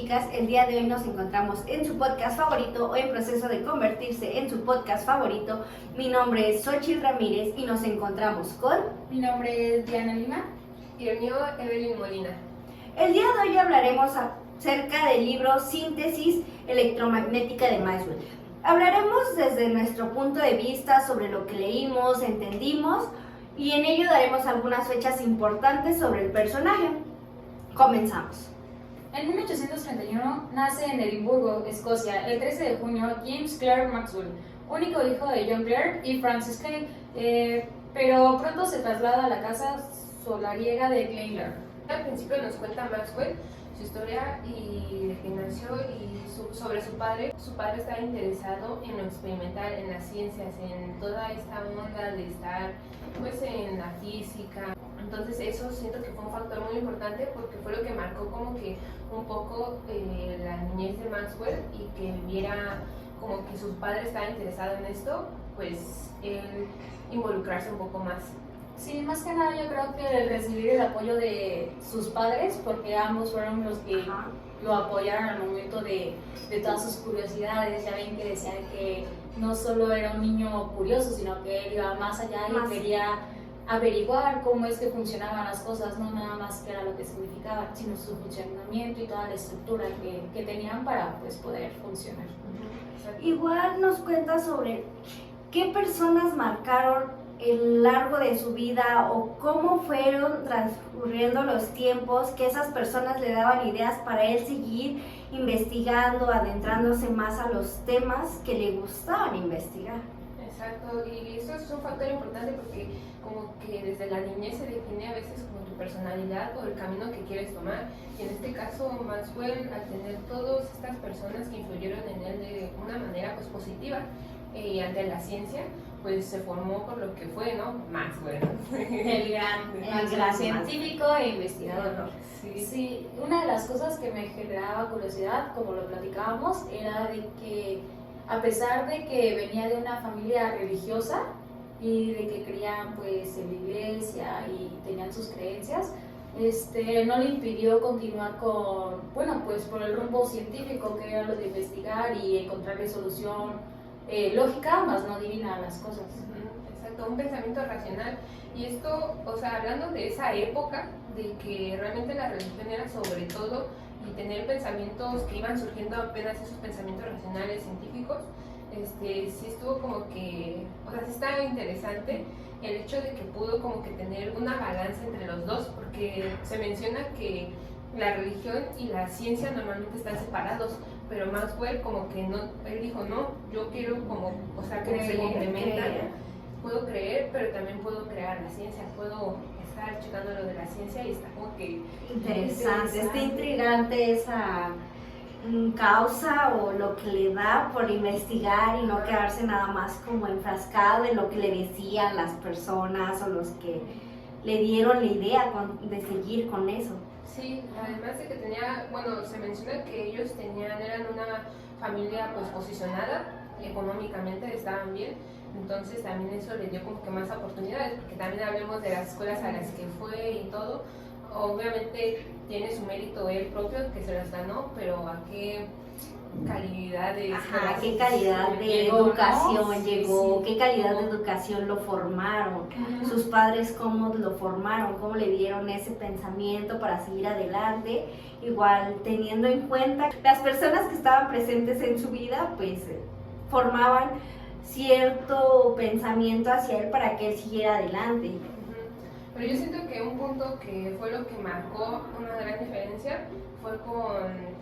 chicas, el día de hoy nos encontramos en su podcast favorito o en proceso de convertirse en su podcast favorito. Mi nombre es Xochitl Ramírez y nos encontramos con... Mi nombre es Diana Lima. Y el mío, Evelyn Molina. El día de hoy hablaremos acerca del libro Síntesis Electromagnética de Maxwell. Hablaremos desde nuestro punto de vista sobre lo que leímos, entendimos y en ello daremos algunas fechas importantes sobre el personaje. Comenzamos. En 1831 nace en Edimburgo, Escocia, el 13 de junio, James Clerk Maxwell, único hijo de John Clerk y Frances Kay, pero pronto se traslada a la casa solariega de Glengarry. Al principio nos cuenta Maxwell su historia y de que nació y sobre su padre. Su padre estaba interesado en lo experimental, en las ciencias, en toda esta onda de estar pues en la física. Entonces eso siento que fue un factor muy importante porque fue lo que marcó como que un poco la niñez de Maxwell, y que viera como que su padre estaba interesado en esto, pues él involucrarse un poco más. Sí, más que nada yo creo que recibir el apoyo de sus padres, porque ambos fueron los que lo apoyaron al momento de todas sus curiosidades. Ya ven que decían que no solo era un niño curioso, sino que él iba más allá y quería averiguar cómo es que funcionaban las cosas, no nada más que era lo que significaba, sino su funcionamiento y toda la estructura que tenían para pues, poder funcionar. Igual nos cuenta sobre qué personas marcaron el largo de su vida o cómo fueron transcurriendo los tiempos, que esas personas le daban ideas para él seguir investigando, adentrándose más a los temas que le gustaban investigar. Exacto, y eso es un factor importante porque como que desde la niñez se define a veces como tu personalidad o el camino que quieres tomar, y en este caso Maxwell, al tener todas estas personas que influyeron en él de una manera pues positiva y ante la ciencia, pues se formó por lo que fue, ¿no? Maxwell. El gran científico e investigador. Sí, una de las cosas que me generaba curiosidad, como lo platicábamos, era de que a pesar de que venía de una familia religiosa y de que creían pues en la iglesia y tenían sus creencias, no le impidió continuar con, bueno, pues por el rumbo científico, que era lo de investigar y encontrarle solución lógica, más no divina a las cosas. Exacto, un pensamiento racional. Y esto, o sea, hablando de esa época, de que realmente la religión era sobre todo, y tener pensamientos que iban surgiendo apenas, esos pensamientos racionales, científicos, sí estuvo como que, o sea, sí estaba interesante el hecho de que pudo como que tener una balanza entre los dos, porque se menciona que la religión y la ciencia normalmente están separados, pero Maxwell como que no, él dijo no, yo quiero como, o sea, que se complementan. Puedo creer, pero también puedo crear la ciencia, puedo estar checando lo de la ciencia y está como que interesante. Está intrigante esa causa o lo que le da por investigar y no quedarse nada más como enfrascado en lo que le decían las personas o los que le dieron la idea de seguir con eso. Sí, además de que tenía, bueno, se menciona que ellos eran una familia pues posicionada, económicamente estaban bien, entonces también eso le dio como que más oportunidades, porque también hablemos de las escuelas a las que fue y todo. Obviamente tiene su mérito él propio, que se las ganó, pero ¿a qué calidad de qué calidad de educación llegó, sí, qué calidad de educación lo formaron, sus padres cómo lo formaron, cómo le dieron ese pensamiento para seguir adelante, igual teniendo en cuenta las personas que estaban presentes en su vida, pues formaban cierto pensamiento hacia él para que él siguiera adelante. Pero yo siento que un punto que fue lo que marcó una gran diferencia fue con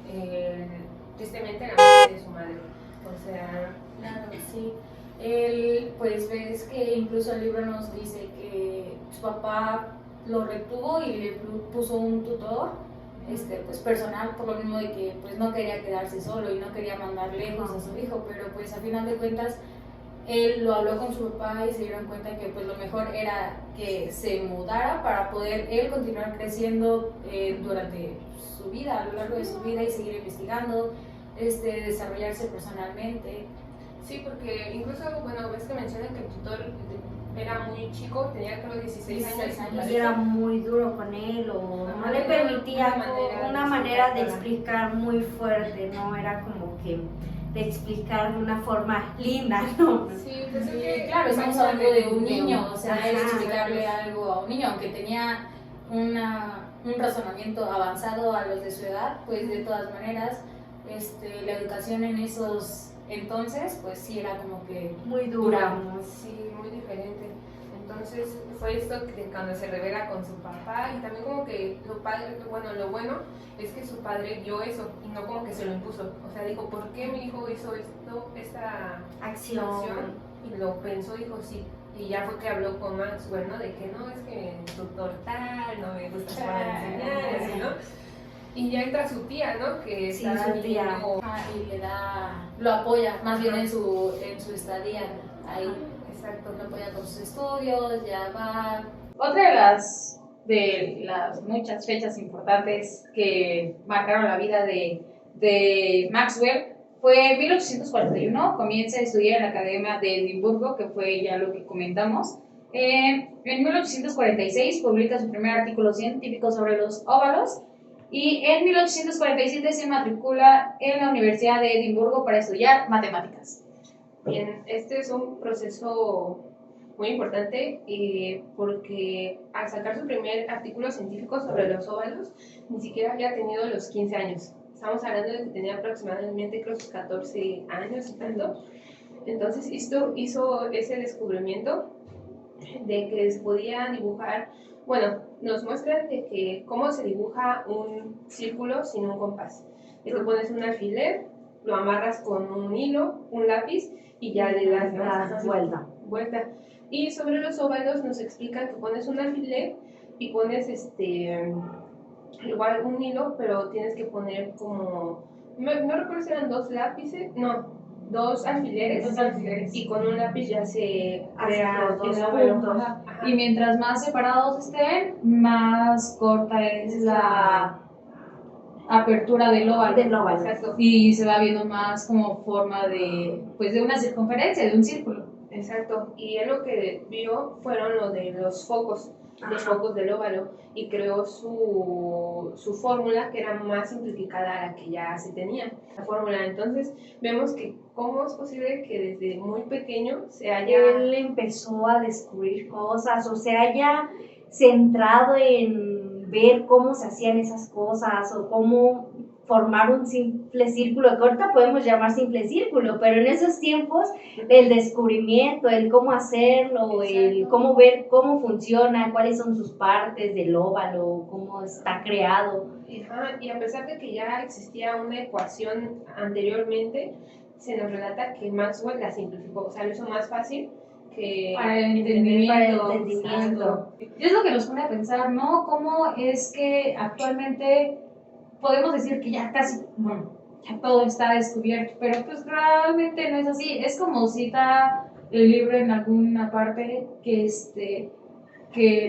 tristemente la muerte de su madre. O sea, claro, sí. Él, pues ves que incluso el libro nos dice que su papá lo retuvo y le puso un tutor pues personal, por lo mismo de que pues no quería quedarse solo y no quería mandar lejos a su hijo, pero pues a final de cuentas él lo habló con su papá y se dieron cuenta que pues lo mejor era que se mudara para poder él continuar creciendo durante su vida, a lo largo de su vida, y seguir investigando, desarrollarse personalmente. Sí, porque incluso, bueno, ves que mencionan que el tutor era muy chico, tenía creo 16 años. Y era muy duro con él, o no le permitía una manera de explicar muy fuerte, no era como que de explicar de una forma linda, ¿no? Sí, pues claro, estamos hablando de un niño, o sea, Ajá. explicarle algo a un niño, aunque tenía un razonamiento avanzado a los de su edad, pues de todas maneras, la educación en esos entonces, pues sí era como que muy dura. Sí, muy diferente. Entonces fue esto que cuando se revela con su papá, y también como que lo bueno es que su padre vio eso y no como que se lo impuso. O sea, dijo, ¿por qué mi hijo hizo esta acción? Y lo pensó, dijo, sí. Y ya fue que habló con Maxwell, ¿no? De que no, es que instructor tal, no me gusta para enseñar, así, ¿no? Y ya entra su tía, ¿no? Que está su tía. Y le lo apoya, más bien en su estadía ahí. Exacto. Lo apoya con sus estudios, ya va. Otra de las muchas fechas importantes que marcaron la vida de Maxwell fue 1841, comienza a estudiar en la Academia de Edimburgo, que fue ya lo que comentamos. En 1846 publica su primer artículo científico sobre los óvalos, y en 1847 se matricula en la Universidad de Edimburgo para estudiar matemáticas. Bien, este es un proceso muy importante porque al sacar su primer artículo científico sobre los óvalos, ni siquiera había tenido los 15 años. Estamos hablando de que tenía aproximadamente creo sus 14 años y tanto. Entonces hizo ese descubrimiento de que se podía dibujar, bueno, nos muestran de que cómo se dibuja un círculo sin un compás. De que pones un alfiler, lo amarras con un hilo, un lápiz y ya le das vuelta. Y sobre los óvalos nos explican que pones un alfiler y pones igual un hilo, pero tienes que poner como, no recuerdo si eran dos alfileres, y con un lápiz ya se crea los dos puntos. Y mientras más separados estén, más corta es la apertura del óvalo. Exacto. Y se va viendo más como forma de una circunferencia, de un círculo. Exacto. Y él lo que vio fueron lo de los focos del óvalo, y creó su fórmula, que era más simplificada a la que ya se tenía. La fórmula, entonces vemos que cómo es posible que desde muy pequeño él empezó a descubrir cosas, o se haya centrado en ver cómo se hacían esas cosas o cómo formar un simple círculo, que ahorita podemos llamar simple círculo, pero en esos tiempos el descubrimiento, el cómo hacerlo, el cómo ver cómo funciona, cuáles son sus partes del óvalo, cómo está creado. Y a pesar de que ya existía una ecuación anteriormente, se nos relata que Maxwell la simplificó, o sea, lo hizo más fácil para el entendimiento. Y es lo que nos pone a pensar, ¿no? ¿Cómo es que actualmente podemos decir que ya casi, ya todo está descubierto, pero pues realmente no es así? Es como cita el libro en alguna parte que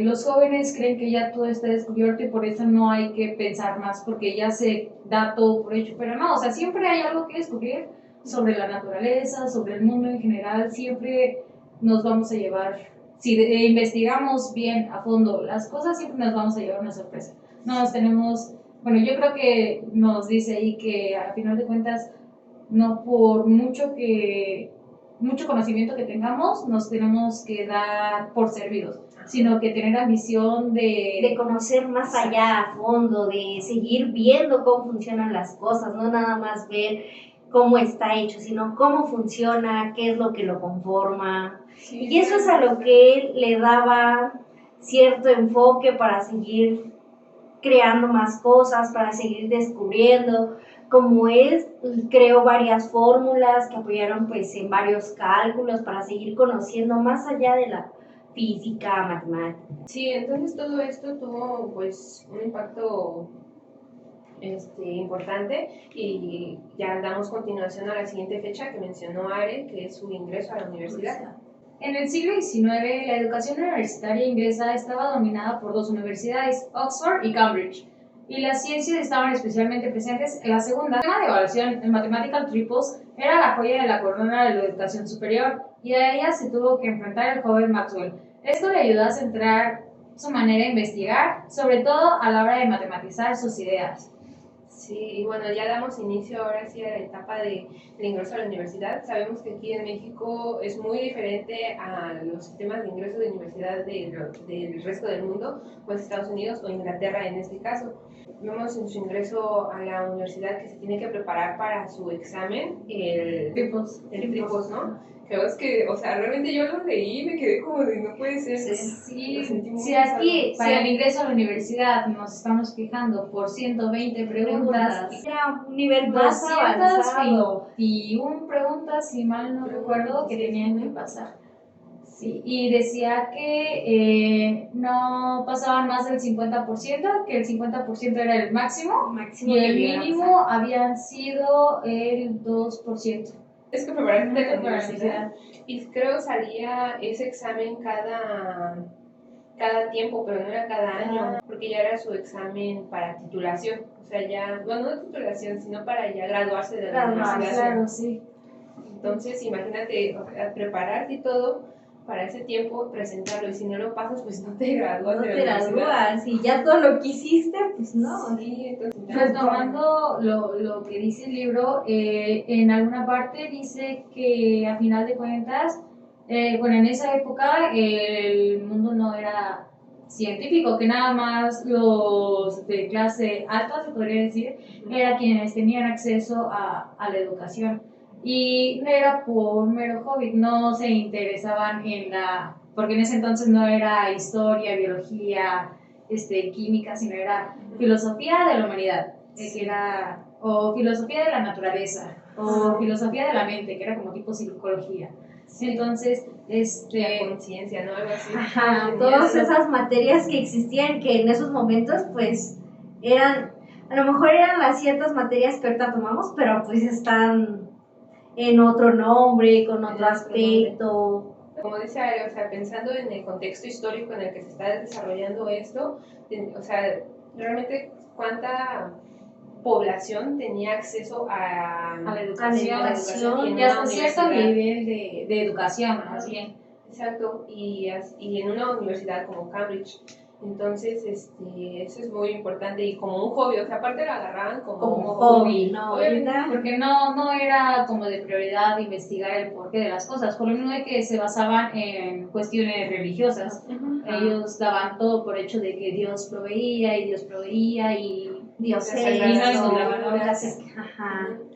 los jóvenes creen que ya todo está descubierto y por eso no hay que pensar más, porque ya se da todo por hecho, pero no, o sea, siempre hay algo que descubrir sobre la naturaleza, sobre el mundo en general. Siempre nos vamos a llevar, si investigamos bien a fondo las cosas, siempre nos vamos a llevar una sorpresa. Yo creo que nos dice ahí que al final de cuentas, no por mucho conocimiento que tengamos, nos tenemos que dar por servidos, sino que tener ambición de conocer más allá a fondo, de seguir viendo cómo funcionan las cosas, no nada más ver cómo está hecho, sino cómo funciona, qué es lo que lo conforma. Sí, y eso es a lo que él le daba cierto enfoque para seguir creando más cosas, para seguir descubriendo. Como él creó varias fórmulas que apoyaron pues en varios cálculos para seguir conociendo más allá de la física, matemática. Sí, entonces todo esto tuvo pues un impacto importante, y ya damos continuación a la siguiente fecha que mencionó Are, que es su ingreso a la universidad. En el siglo XIX, la educación universitaria inglesa estaba dominada por dos universidades, Oxford y Cambridge, y las ciencias estaban especialmente presentes en la segunda. El sistema de evaluación, el Mathematical Triples, era la joya de la corona de la educación superior, y a ella se tuvo que enfrentar el joven Maxwell. Esto le ayudó a centrar su manera de investigar, sobre todo a la hora de matematizar sus ideas. Sí, y bueno, ya damos inicio ahora sí a la etapa del ingreso a la universidad. Sabemos que aquí en México es muy diferente a los sistemas de ingreso de universidad del resto del mundo, pues Estados Unidos o Inglaterra en este caso. Vemos en su ingreso a la universidad que se tiene que preparar para su examen, el tripos, ¿no? Que es que, o sea, realmente yo lo leí y me quedé como de no puede ser. Si aquí para el ingreso a la universidad nos estamos fijando por 120 preguntas, era un nivel más avanzado. 221 preguntas, si mal no recuerdo, que tenían que pasar. Sí, y decía que no pasaban más del 50%, que el 50% era el máximo y el mínimo habían sido el 2%. Es que prepararte para la universidad. Y creo salía ese examen cada tiempo, pero no era cada año, porque ya era su examen para titulación. O sea, ya, bueno, no titulación, sino para ya graduarse de la universidad. Claro, sí. Entonces, imagínate, prepararte y todo para ese tiempo, presentarlo, y si no lo pasas, pues no te gradúas. No te gradúas, y ya todo lo que hiciste, pues no. Sí, entonces, retomando lo que dice el libro, en alguna parte dice que a final de cuentas, bueno, en esa época el mundo no era científico, que nada más los de clase alta, se podría decir, eran quienes tenían acceso a la educación. Y no era por mero hobby, no se interesaban porque en ese entonces no era historia, biología, química, sino era filosofía de la humanidad, o filosofía de la naturaleza, o filosofía de la mente, que era como tipo psicología. Entonces, la conciencia, ¿no? Algo así. Ajá, todas esas materias que existían, que en esos momentos, pues, a lo mejor eran las ciertas materias que ahorita tomamos, pero pues están en otro nombre, con otro aspecto. Como dice Ari, o sea, pensando en el contexto histórico en el que se está desarrollando esto, o sea, realmente cuánta población tenía acceso a la educación y hasta cierto nivel de educación, más bien. Exacto, y en una universidad como Cambridge. Entonces, eso es muy importante y como un hobby, o sea, aparte lo agarraban como hobby, ¿no? Porque no era como de prioridad investigar el porqué de las cosas, por lo mismo de que se basaban en cuestiones religiosas. Ellos daban todo por hecho de que Dios proveía y Dios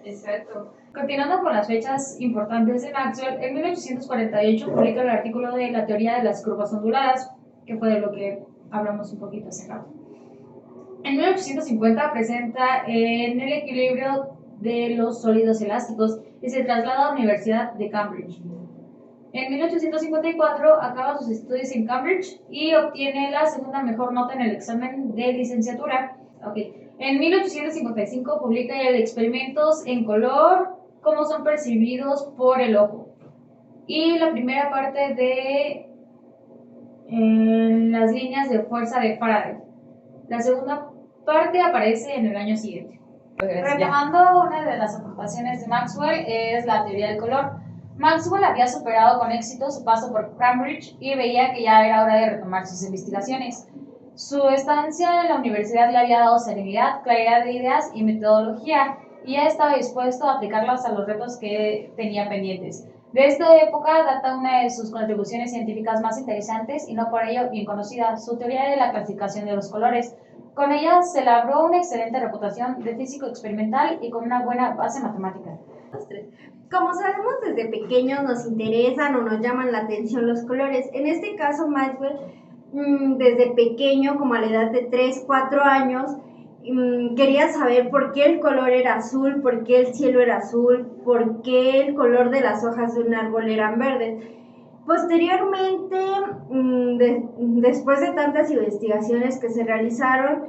Exacto. Continuando con las fechas importantes de Maxwell, en 1848 publica el artículo de la teoría de las curvas onduladas, que fue de lo que hablamos un poquito hace rato. En 1850 presenta en el equilibrio de los sólidos elásticos y se traslada a la Universidad de Cambridge. En 1854 acaba sus estudios en Cambridge y obtiene la segunda mejor nota en el examen de licenciatura. En 1855 publica el Experimentos en color, cómo son percibidos por el ojo, y la primera parte de las líneas de fuerza de Faraday. La segunda parte aparece en el año siguiente. Retomando, una de las ocupaciones de Maxwell es la teoría del color. Maxwell había superado con éxito su paso por Cambridge y veía que ya era hora de retomar sus investigaciones. Su estancia en la universidad le había dado serenidad, claridad de ideas y metodología, y ya estaba dispuesto a aplicarlas a los retos que tenía pendientes. De esta época data una de sus contribuciones científicas más interesantes y no por ello bien conocida, su teoría de la clasificación de los colores. Con ella se labró una excelente reputación de físico experimental y con una buena base matemática. Como sabemos, desde pequeños nos interesan o nos llaman la atención los colores. En este caso, Maxwell, desde pequeño, como a la edad de 3, 4 años, quería saber por qué el color era azul, por qué el cielo era azul, por qué el color de las hojas de un árbol eran verdes. Posteriormente, después de tantas investigaciones que se realizaron,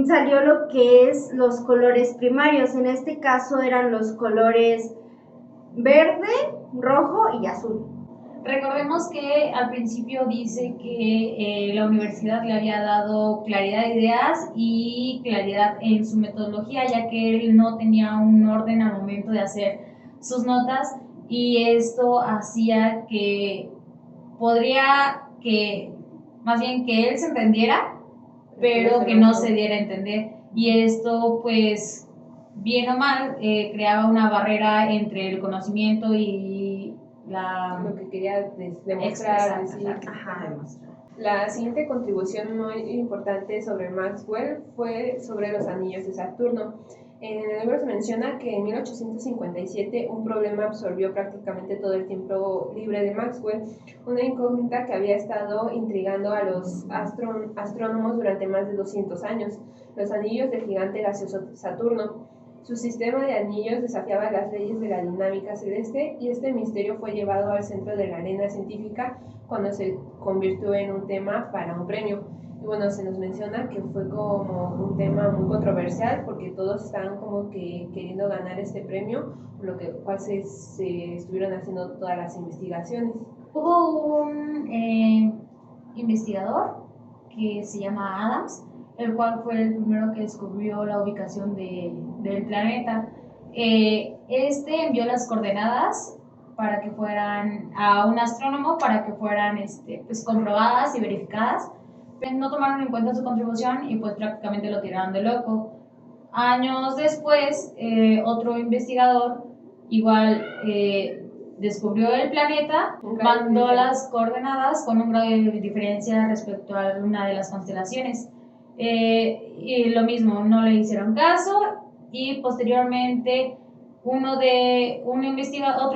salió lo que es los colores primarios. En este caso eran los colores verde, rojo y azul. Recordemos que al principio dice que la universidad le había dado claridad de ideas y claridad en su metodología, ya que él no tenía un orden al momento de hacer sus notas, y esto hacía que más bien que él se entendiera, pero que no se diera a entender. Y esto, pues, bien o mal, creaba una barrera entre el conocimiento y lo que quería demostrar. demostrar. La siguiente contribución muy importante sobre Maxwell fue sobre los anillos de Saturno. En el libro se menciona que en 1857 un problema absorbió prácticamente todo el tiempo libre de Maxwell, una incógnita que había estado intrigando a los astrónomos durante más de 200 años, los anillos del gigante gaseoso Saturno. Su sistema de anillos desafiaba las leyes de la dinámica celeste y este misterio fue llevado al centro de la arena científica cuando se convirtió en un tema para un premio. Y bueno, se nos menciona que fue como un tema muy controversial porque todos estaban como que queriendo ganar este premio, por lo cual se estuvieron haciendo todas las investigaciones. Hubo un investigador que se llama Adams, el cual fue el primero que descubrió la ubicación del planeta. Este envió las coordenadas para que fueran a un astrónomo para que fueran pues, comprobadas y verificadas. No tomaron en cuenta su contribución y pues prácticamente lo tiraron de loco. Años después, otro investigador igual descubrió el planeta, mandó las coordenadas con un grado de diferencia respecto a una de las constelaciones. Y lo mismo, no le hicieron caso y posteriormente otro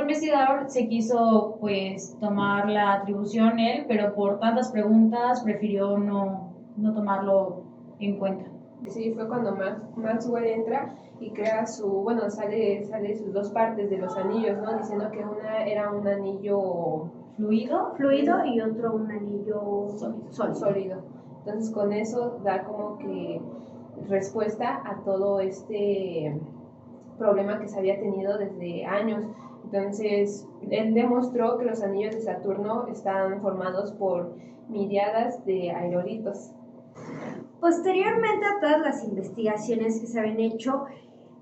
investigador se quiso pues tomar la atribución él, pero por tantas preguntas prefirió no tomarlo en cuenta. Sí, fue cuando Maxwell entra y crea sale sus dos partes de los anillos, ¿no? Diciendo que una era un anillo fluido y otro un anillo sólido. Entonces con eso da como que respuesta a todo este problema que se había tenido desde años. Entonces él demostró que los anillos de Saturno estaban formados por miriadas de aerolitos. Posteriormente a todas las investigaciones que se habían hecho,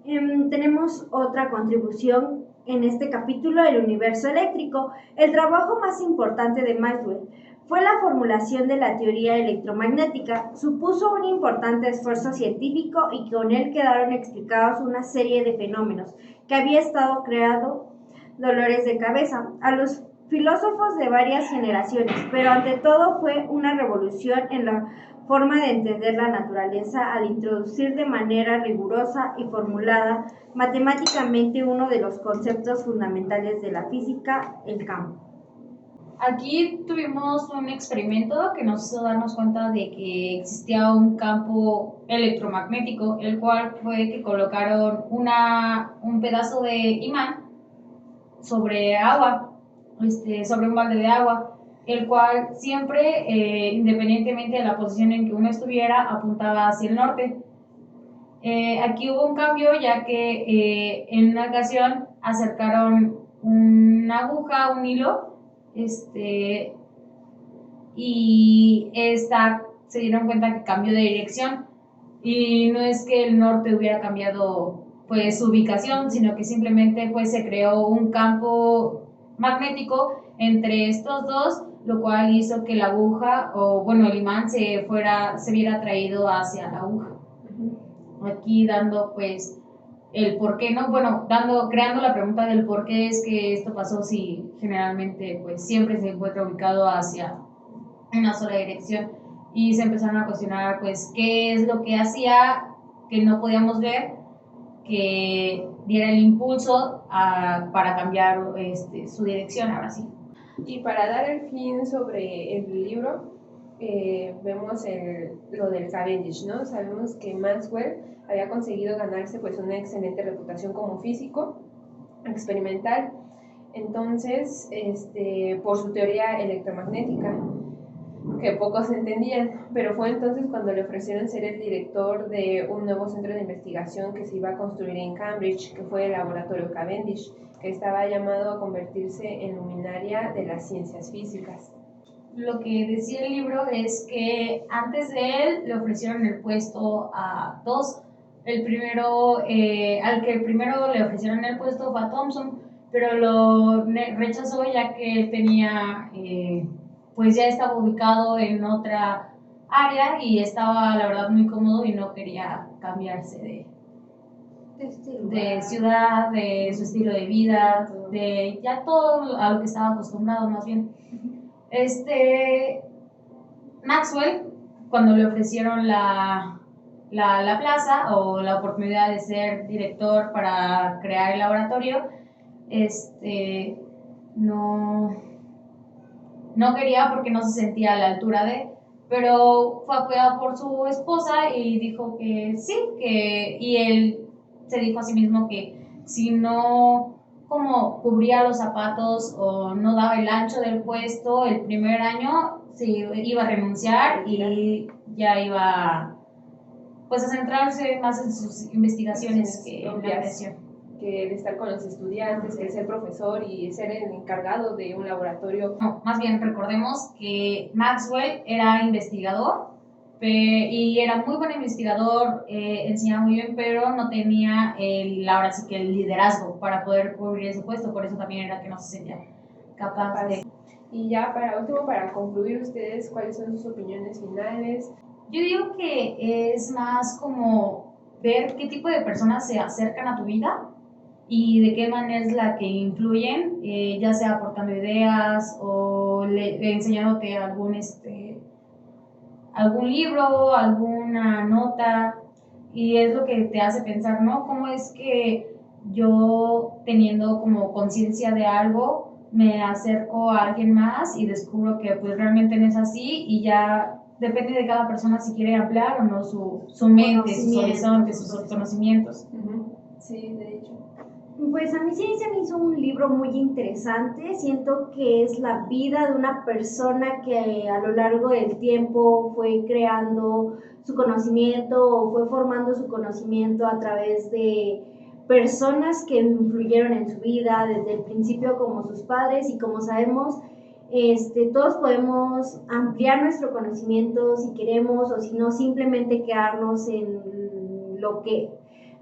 tenemos otra contribución en este capítulo, el universo eléctrico. El trabajo más importante de Maxwell fue la formulación de la teoría electromagnética. Supuso un importante esfuerzo científico y con él quedaron explicados una serie de fenómenos que había estado creando dolores de cabeza a los filósofos de varias generaciones, pero ante todo fue una revolución en la forma de entender la naturaleza al introducir de manera rigurosa y formulada matemáticamente uno de los conceptos fundamentales de la física, el campo. Aquí tuvimos un experimento que nos hizo darnos cuenta de que existía un campo electromagnético, el cual fue que colocaron un pedazo de imán sobre agua, sobre un balde de agua, el cual siempre, independientemente de la posición en que uno estuviera, apuntaba hacia el norte. Aquí hubo un cambio, ya que en una ocasión acercaron una aguja, un hilo, y se dieron cuenta que cambió de dirección, y no es que el norte hubiera cambiado pues su ubicación, sino que simplemente pues se creó un campo magnético entre estos dos, lo cual hizo que la aguja, el imán se viera atraído hacia la aguja. Aquí dando pues el por qué, ¿no? Creando la pregunta del por qué es que esto pasó si generalmente pues siempre se encuentra ubicado hacia una sola dirección, y se empezaron a cuestionar pues qué es lo que hacía que no podíamos ver, que diera el impulso para cambiar su dirección ahora sí. Y para dar el fin sobre el libro, vemos lo del Cavendish, ¿no? Sabemos que Maxwell había conseguido ganarse pues una excelente reputación como físico experimental, entonces por su teoría electromagnética, que pocos entendían, pero fue entonces cuando le ofrecieron ser el director de un nuevo centro de investigación que se iba a construir en Cambridge, que fue el laboratorio Cavendish, que estaba llamado a convertirse en luminaria de las ciencias físicas. Lo que decía el libro es que antes de él le ofrecieron el puesto a dos. Al que primero le ofrecieron el puesto fue a Thomson, pero lo rechazó ya que él tenía, pues ya estaba ubicado en otra área y estaba la verdad muy cómodo y no quería cambiarse de ciudad, de su estilo de vida, de ya todo a lo que estaba acostumbrado más bien. Maxwell, cuando le ofrecieron la plaza o la oportunidad de ser director para crear el laboratorio, no quería porque no se sentía a la altura pero fue apoyado por su esposa y dijo que sí, y él se dijo a sí mismo que si no como cubría los zapatos o no daba el ancho del puesto el primer año, se iba a renunciar y ya iba pues a centrarse más en sus investigaciones que en la presión. Que el estar con los estudiantes, que el ser profesor y ser el encargado de un laboratorio. No, más bien recordemos que Maxwell era investigador y era muy buen investigador, enseñaba muy bien, pero no tenía ahora sí que el liderazgo para poder cubrir ese puesto, por eso también era que no se sentía capaz de... Y ya para concluir ustedes, ¿cuáles son sus opiniones finales? Yo digo que es más como ver qué tipo de personas se acercan a tu vida y de qué manera es la que influyen, ya sea aportando ideas o enseñándote algún libro, alguna nota, y es lo que te hace pensar, ¿no? ¿Cómo es que yo, teniendo como conciencia de algo, me acerco a alguien más y descubro que pues realmente no es así y ya depende de cada persona si quiere ampliar o no su mente, sus horizontes, sus conocimientos? Sí, de hecho. Pues a mí sí se me hizo un libro muy interesante. Siento que es la vida de una persona que a lo largo del tiempo fue creando su conocimiento o fue formando su conocimiento a través de personas que influyeron en su vida desde el principio, como sus padres, y como sabemos, todos podemos ampliar nuestro conocimiento si queremos, o si no, simplemente quedarnos en lo que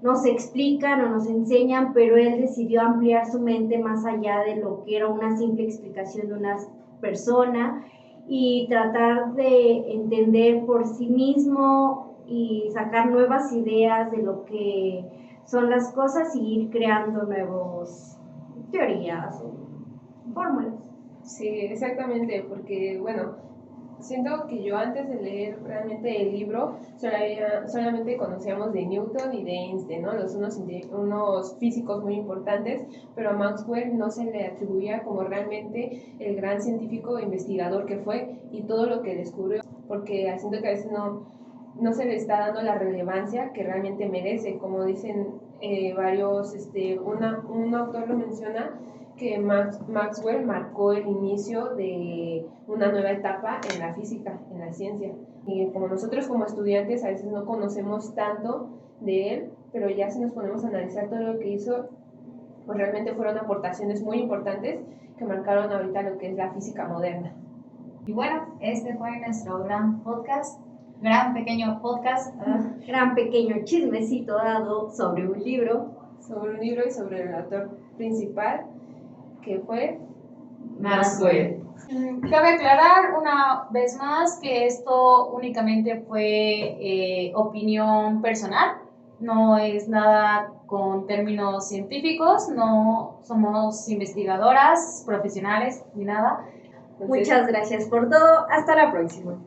nos explican o nos enseñan, pero él decidió ampliar su mente más allá de lo que era una simple explicación de una persona y tratar de entender por sí mismo y sacar nuevas ideas de lo que son las cosas y ir creando nuevas teorías o fórmulas. Sí, exactamente, porque bueno, siento que yo antes de leer realmente el libro solamente conocíamos de Newton y de Einstein, ¿no? Unos físicos muy importantes, pero a Maxwell no se le atribuía como realmente el gran científico e investigador que fue y todo lo que descubrió, porque siento que a veces no se le está dando la relevancia que realmente merece, como dicen varios, un autor lo menciona, que Maxwell marcó el inicio de una nueva etapa en la física, en la ciencia. Y como nosotros como estudiantes a veces no conocemos tanto de él, pero ya si nos ponemos a analizar todo lo que hizo, pues realmente fueron aportaciones muy importantes que marcaron ahorita lo que es la física moderna. Y bueno, este fue nuestro gran podcast, gran pequeño podcast, gran pequeño chismecito dado sobre un libro. Sobre un libro y sobre el autor principal, que fue Maxwell. Cabe aclarar una vez más que esto únicamente fue opinión personal, no es nada con términos científicos, no somos investigadoras profesionales ni nada. Muchas gracias por todo, hasta la próxima.